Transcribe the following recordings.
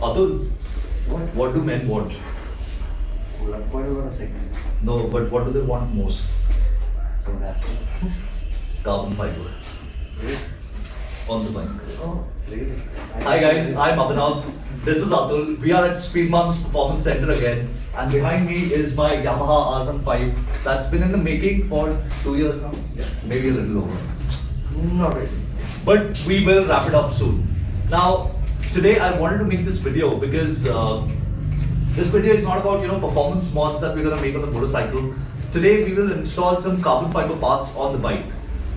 Atul, What? what do men want? Whatever sex. No, but what do they want most? So that's it. Carbon fiber. On the bike. Oh, really? Hi guys, I'm Abhinav. This is Atul. We are at Speedmonks Performance Center again, and behind me is my Yamaha R15 that's been in the making for 2 years now. Yeah, maybe a little over. Not really. But we will wrap it up soon. Now, today I wanted to make this video because this video is not about performance mods that we're gonna make on the motorcycle. Today we will install some carbon fiber parts on the bike.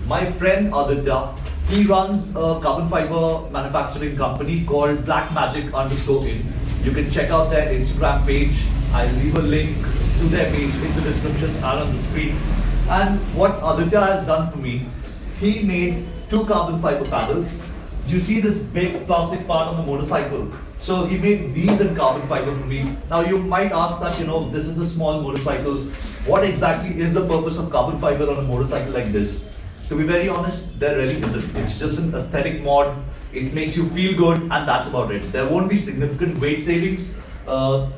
My friend Aditya, he runs a carbon fiber manufacturing company called Blackmagic_in. You can check out their Instagram page. I'll leave a link to their page in the description and on the screen. And what Aditya has done for me, he made 2 carbon fiber paddles. You see this big plastic part on the motorcycle. So he made these in carbon fiber for me. Now you might ask that, this is a small motorcycle. What exactly is the purpose of carbon fiber on a motorcycle like this? To be very honest, there really isn't. It's just an aesthetic mod. It makes you feel good and that's about it. There won't be significant weight savings.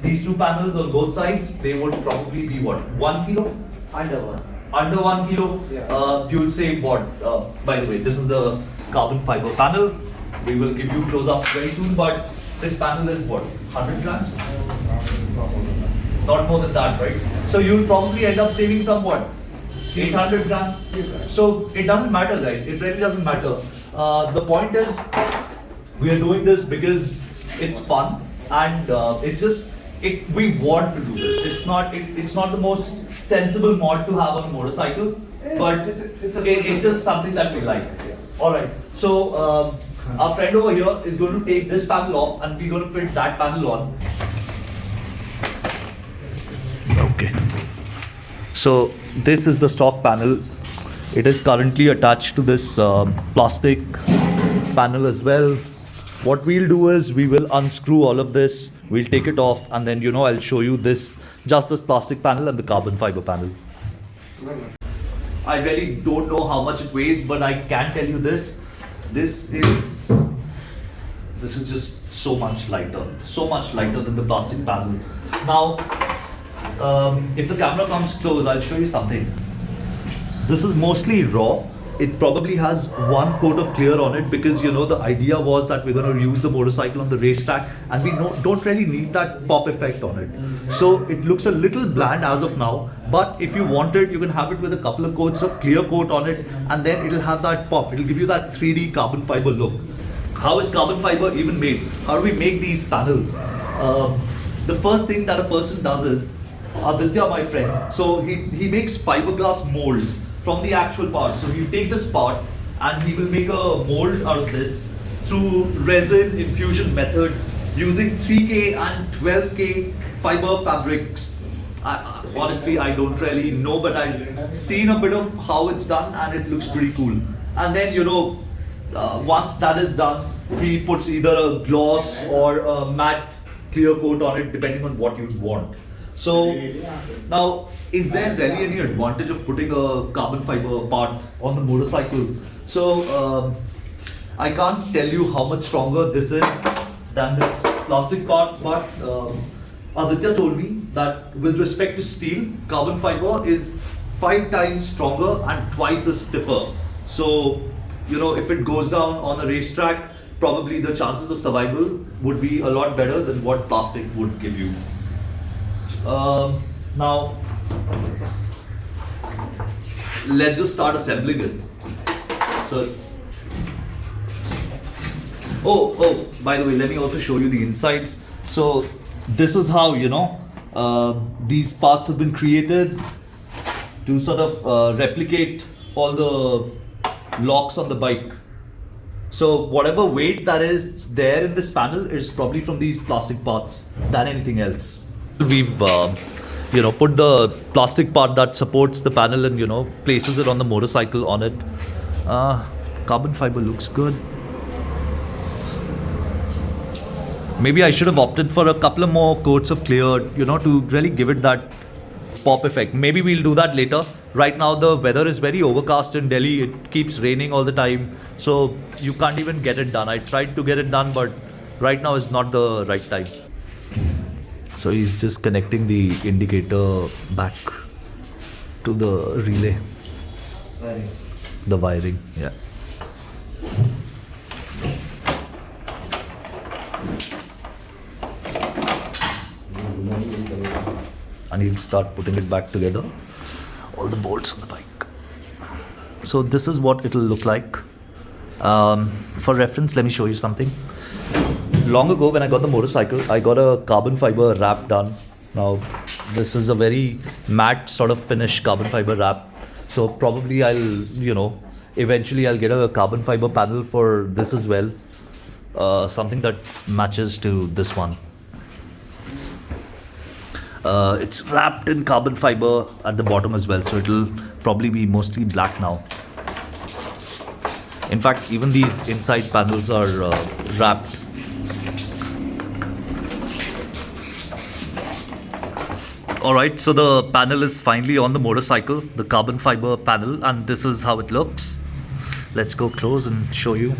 These 2 panels on both sides, they would probably be what? 1 kilo? Under one. Under 1 kilo, Yeah. you'll save what? By the way, this is the carbon fiber panel. We will give you close up very soon, but this panel is what? 100 grams? Not more than that, right? So you'll probably end up saving some what? 800 grams? So it doesn't matter, guys. It really doesn't matter. The point is, we are doing this because it's fun and we want to do this. It's not the most sensible mod to have on a motorcycle, but it's just something that we like. All right. So our friend over here is going to take this panel off, and we're going to fit that panel on. Okay. So this is the stock panel. It is currently attached to this plastic panel as well. What we'll do is we will unscrew all of this. We'll take it off, and then I'll show you this plastic panel and the carbon fiber panel. I really don't know how much it weighs, but I can tell you this. This is just so much lighter than the plastic panel. Now, if the camera comes close, I'll show you something. This is mostly raw. It probably has 1 coat of clear on it because the idea was that we're going to use the motorcycle on the racetrack and we don't really need that pop effect on it. So it looks a little bland as of now, but if you want it, you can have it with a couple of coats of clear coat on it, and then it'll have that pop. It'll give you that 3D carbon fiber look. How is carbon fiber even made? How do we make these panels? The first thing that a person does is, Aditya, my friend, so he makes fiberglass molds from the actual part. So you take this part and he will make a mold out of this through resin infusion method using 3K and 12K fiber fabrics. Honestly, I don't really know, but I've seen a bit of how it's done and it looks pretty cool. And then once that is done, he puts either a gloss or a matte clear coat on it depending on what you want. So now, is there really any advantage of putting a carbon fiber part on the motorcycle? So I can't tell you how much stronger this is than this plastic part, but Aditya told me that with respect to steel, carbon fiber is 5 times stronger and twice as stiffer. So if it goes down on a racetrack, probably the chances of survival would be a lot better than what plastic would give you. Now, let's just start assembling it. So, by the way, let me also show you the inside. So, this is how, these parts have been created to sort of replicate all the locks on the bike. So, whatever weight that is there in this panel is probably from these plastic parts than anything else. We've put the plastic part that supports the panel and places it on the motorcycle on it. Carbon fiber looks good. Maybe I should have opted for a couple of more coats of clear, to really give it that pop effect. Maybe we'll do that later. Right now the weather is very overcast in Delhi. It keeps raining all the time, so you can't even get it done. I tried to get it done, but right now is not the right time. So he's just connecting the indicator back to the relay, Very. the wiring. Yeah. And he'll start putting it back together, all the bolts on the bike. So this is what it'll look like. For reference, let me show you something. Long ago when I got the motorcycle, I got a carbon fiber wrap done. Now this is a very matte sort of finish carbon fiber wrap. So probably eventually I'll get a carbon fiber panel for this as well. Something that matches to this one. It's wrapped in carbon fiber at the bottom as well, so it'll probably be mostly black now. In fact, even these inside panels are wrapped. Alright, so the panel is finally on the motorcycle, the carbon fiber panel, and this is how it looks. Let's go close and show you.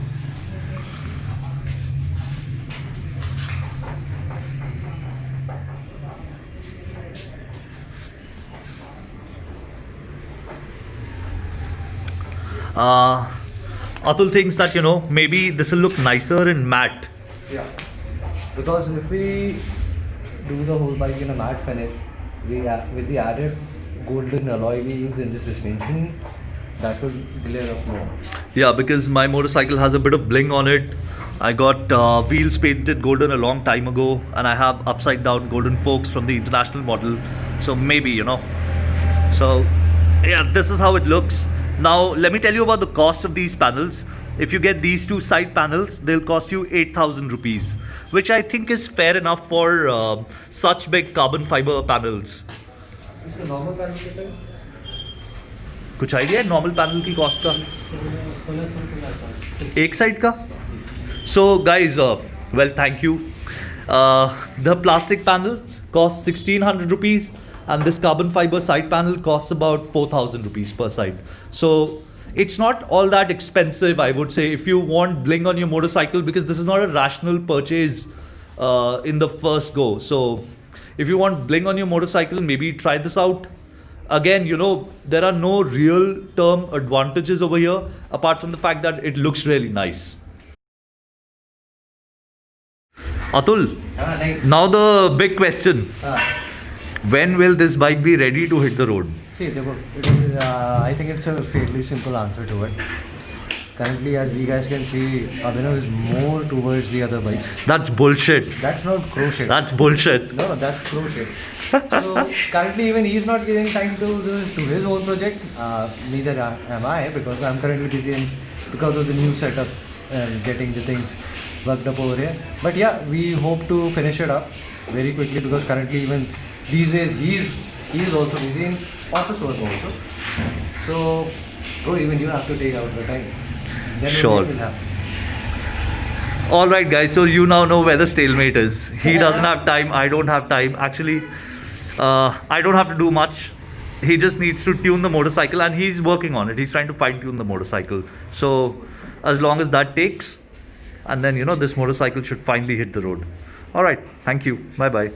Atul thinks that maybe this will look nicer in matte. Yeah. Because if we do the whole bike in a matte finish, with the added golden alloy wheels in the suspension, that will glare up more. Yeah, because my motorcycle has a bit of bling on it. I got wheels painted golden a long time ago, and I have upside down golden forks from the international model. So maybe, So yeah, this is how it looks. Now let me tell you about the cost of these panels. If you get these two side panels, they'll cost you 8,000 rupees, which I think is fair enough for such big carbon fiber panels. Is the normal panel कितना? कुछ idea है normal panel की cost का? एक side का? So guys, well, thank you. The plastic panel costs 1,600 rupees, and this carbon fiber side panel costs about 4,000 rupees per side. So it's not all that expensive, I would say, if you want bling on your motorcycle, because this is not a rational purchase in the first go. So if you want bling on your motorcycle, maybe try this out. Again, there are no real term advantages over here apart from the fact that it looks really nice. Atul, now the big question. When will this bike be ready to hit the road? See, I think it's a fairly simple answer to it. Currently, as you guys can see, Abhinav is more towards the other bikes. That's bullshit. That's not crochet. That's bullshit. No, that's crochet. So currently, even he's not giving time to his own project. Neither am I, because I'm currently busy because of the new setup and getting the things worked up over here. But yeah, we hope to finish it up very quickly, because currently even these days he's also busy in office work also. So, bro, even you have to take out the time. Then Sure. it will happen. Alright guys, so you now know where the stalemate is. He doesn't have time, I don't have time. Actually, I don't have to do much. He just needs to tune the motorcycle, and he's working on it. He's trying to fine tune the motorcycle. So as long as that takes, and then this motorcycle should finally hit the road. Alright, thank you. Bye bye.